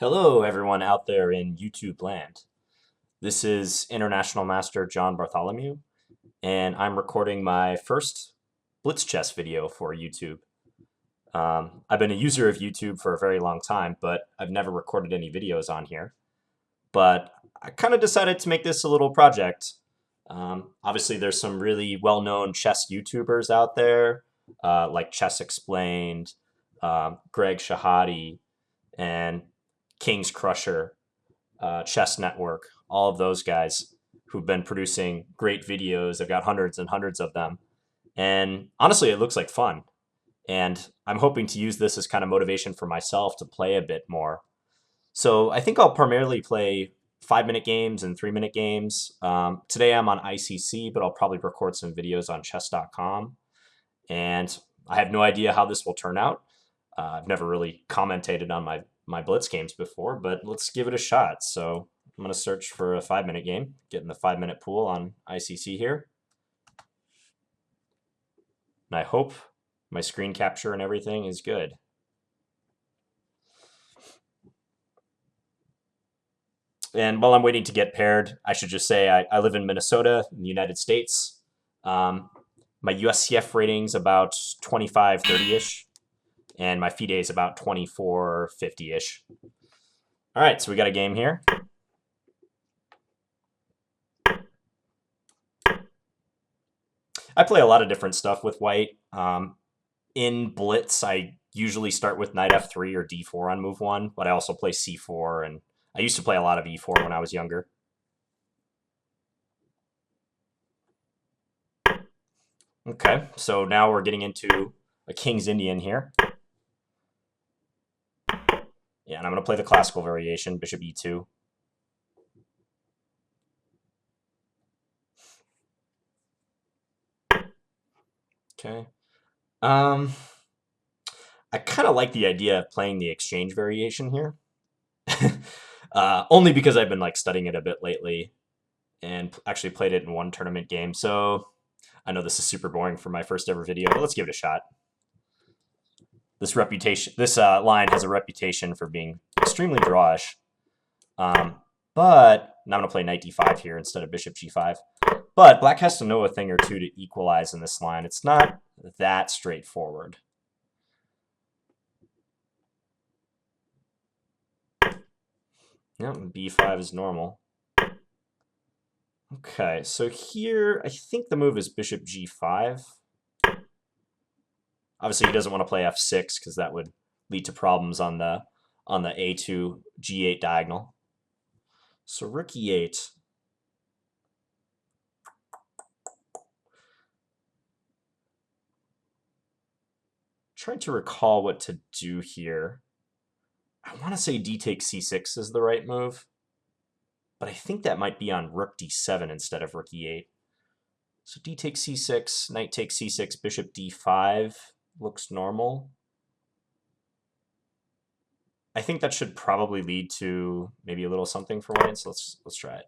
Hello, everyone out there in YouTube land. This is International Master John Bartholomew, and I'm recording my first Blitz chess video for YouTube. I've been a user of YouTube for a very long time, but I've never recorded any videos on here. But I kind of decided to make this a little project. Obviously, there's some really well-known chess YouTubers out there, like Chess Explained, Greg Shahade, and King's Crusher, Chess Network, all of those guys who've been producing great videos. I've got hundreds and hundreds of them. And honestly, it looks like fun. And I'm hoping to use this as kind of motivation for myself to play a bit more. So I think I'll primarily play 5-minute games and 3-minute games. Today I'm on ICC, but I'll probably record some videos on chess.com. And I have no idea how this will turn out. I've never really commentated on my Blitz games before, but let's give it a shot. So I'm going to search for a 5-minute game, get in the 5-minute pool on ICC here. And I hope my screen capture and everything is good. And while I'm waiting to get paired, I should just say I live in Minnesota in the United States. My USCF rating's about 25, 30-ish. And my FIDE is about 24, 50-ish. All right, so we got a game here. I play a lot of different stuff with white. In Blitz, I usually start with knight f3 or d4 on move 1, but I also play c4, and I used to play a lot of e4 when I was younger. Okay, so now we're getting into a King's Indian here. Yeah, and I'm going to play the classical variation, bishop e2. Okay. I kind of like the idea of playing the exchange variation here. Only because I've been like studying it a bit lately and actually played it in one tournament game. So I know this is super boring for my first ever video, but let's give it a shot. This line has a reputation for being extremely drawish. But now I'm going to play knight d5 here instead of bishop g5. But black has to know a thing or two to equalize in this line. It's not that straightforward. Yep, b5 is normal. Okay, so here I think the move is bishop g5. Obviously, he doesn't want to play f6 because that would lead to problems on the a2 g8 diagonal. So rook e8. Trying to recall what to do here. I want to say d takes c6 is the right move, but I think that might be on rook d7 instead of rook e8. So d takes c6, knight takes c6, bishop d5 looks normal. I think that should probably lead to maybe a little something for white, so let's try it.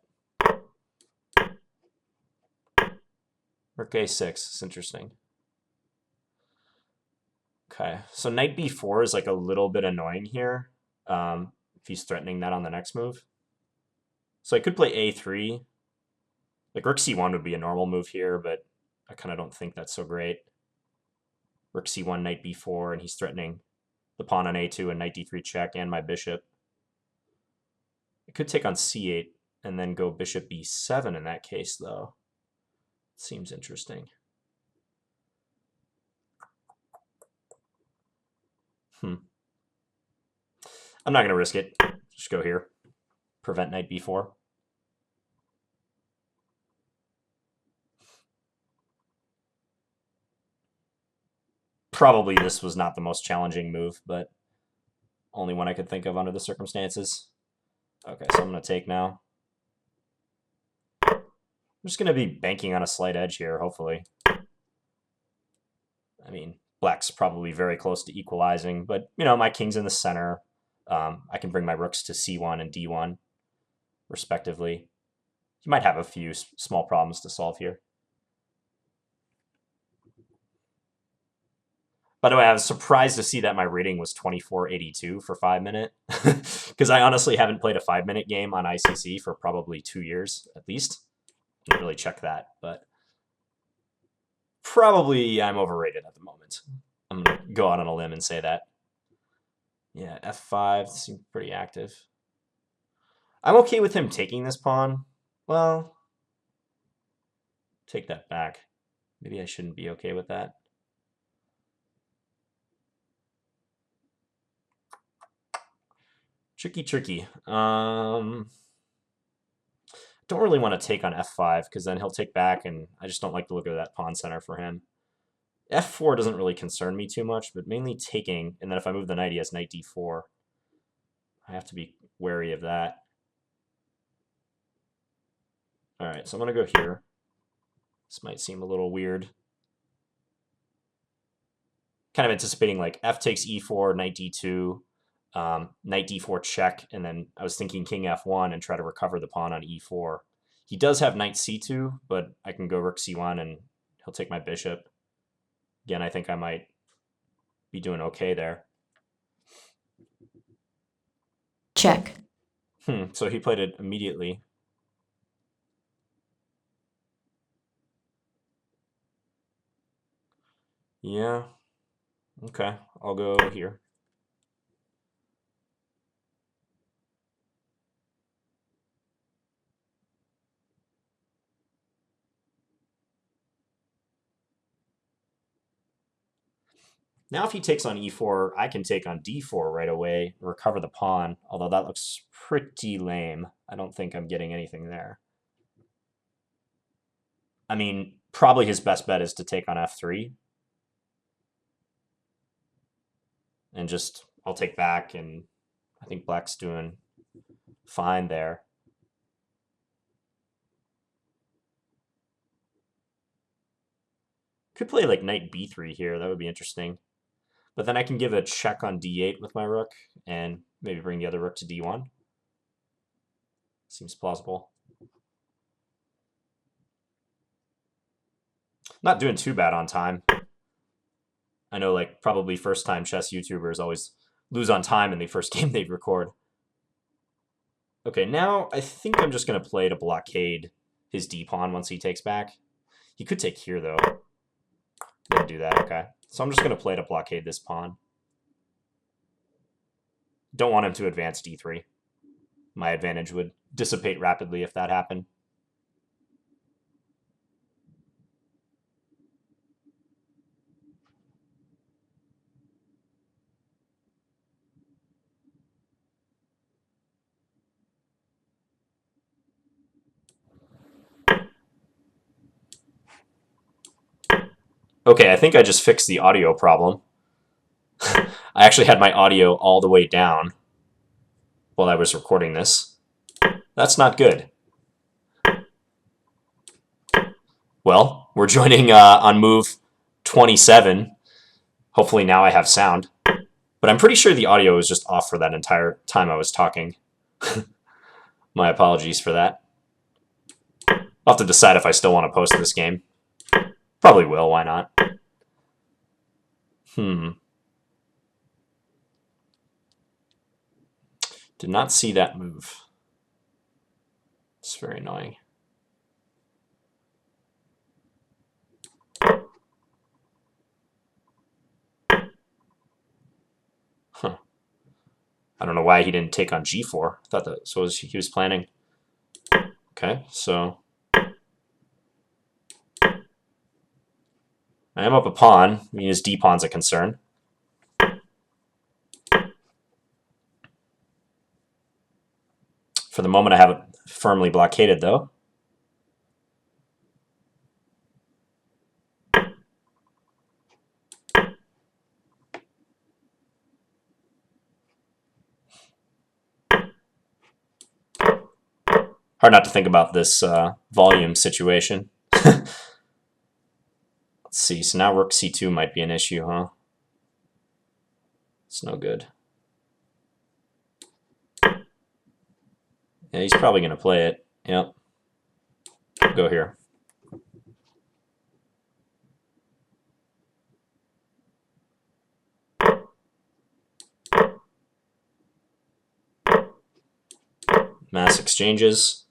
Rook a6, it's interesting. Okay, so knight b4 is like a little bit annoying here. If he's threatening that on the next move. So I could play a3. Like rook c1 would be a normal move here, but I kind of don't think that's so great. Rook c1, knight b4, and he's threatening the pawn on a2 and knight d3 check and my bishop. I could take on c8 and then go bishop b7 in that case, though. Seems interesting. I'm not going to risk it. Just go here. Prevent knight b4. Probably this was not the most challenging move, but only one I could think of under the circumstances. Okay, so I'm going to take now. I'm just going to be banking on a slight edge here, hopefully. I mean, black's probably very close to equalizing, but, you know, my king's in the center. I can bring my rooks to c1 and d1, respectively. You might have a few small problems to solve here. By the way, I was surprised to see that my rating was 2482 for 5-minute, because I honestly haven't played a 5-minute game on ICC for probably 2 years at least. Didn't really check that, but probably I'm overrated at the moment. I'm gonna go out on a limb and say that. Yeah, f5 seems pretty active. I'm okay with him taking this pawn. Well, take that back. Maybe I shouldn't be okay with that. Tricky. Don't really want to take on f5 because then he'll take back, and I just don't like the look of that pawn center for him. f4 doesn't really concern me too much, but mainly taking, and then if I move the knight, he has knight d4. I have to be wary of that. All right, so I'm going to go here. This might seem a little weird. Kind of anticipating like f takes e4, knight d2, knight d4 check, and then I was thinking king f1 and try to recover the pawn on e4. He does have knight c2, but I can go rook c1 and he'll take my bishop. Again, I think I might be doing okay there. Check. So he played it immediately. Yeah. Okay, I'll go here. Now if he takes on e4, I can take on d4 right away, recover the pawn, although that looks pretty lame. I don't think I'm getting anything there. I mean, probably his best bet is to take on f3. And just, I'll take back, and I think black's doing fine there. Could play like knight b3 here, that would be interesting. But then I can give a check on d8 with my rook, and maybe bring the other rook to d1. Seems plausible. Not doing too bad on time. I know, like, probably first-time chess YouTubers always lose on time in the first game they record. Okay, now I think I'm just going to play to blockade his d-pawn once he takes back. He could take here, though. Didn't do that, okay. So I'm just going to play to blockade this pawn. Don't want him to advance d3. My advantage would dissipate rapidly if that happened. Okay, I think I just fixed the audio problem. I actually had my audio all the way down while I was recording this. That's not good. Well, we're joining on move 27. Hopefully now I have sound. But I'm pretty sure the audio was just off for that entire time I was talking. My apologies for that. I'll have to decide if I still want to post this game. Probably will, why not? Did not see that move. It's very annoying. Huh. I don't know why he didn't take on g4. I thought that so he was planning. Okay, so I am up a pawn. I mean, his d-pawn's a concern. For the moment, I have it firmly blockaded, though. Hard not to think about this volume situation. Let's see, so now rook c2 might be an issue, huh? It's no good. Yeah, he's probably going to play it. Yep. Go here. Mass exchanges.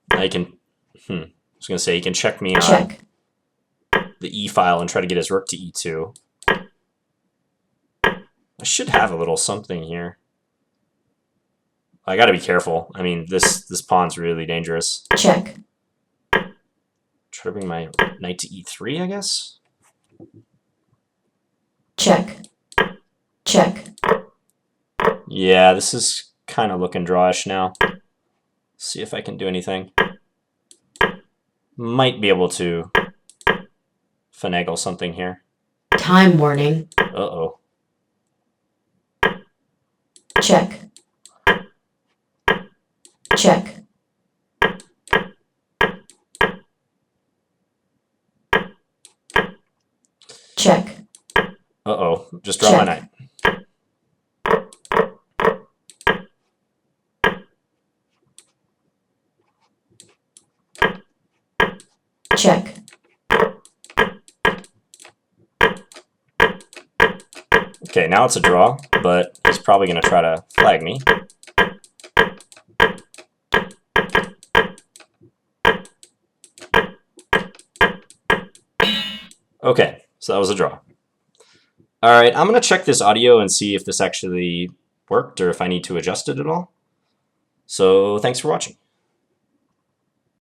I can, I was going to say, he can check me on Check. the E file and try to get his rook to E2. I should have a little something here. I got to be careful. I mean, this pawn's really dangerous. Check. Try to bring my knight to E3, I guess? Check. Check. Yeah, this is kind of looking drawish now. See if I can do anything. Might be able to finagle something here. Time warning. Uh-oh. Check. Check. Check. Uh-oh. Just draw my knight. Check. Okay, now it's a draw, but he's probably going to try to flag me. Okay, so that was a draw. All right, I'm going to check this audio and see if this actually worked or if I need to adjust it at all. So thanks for watching.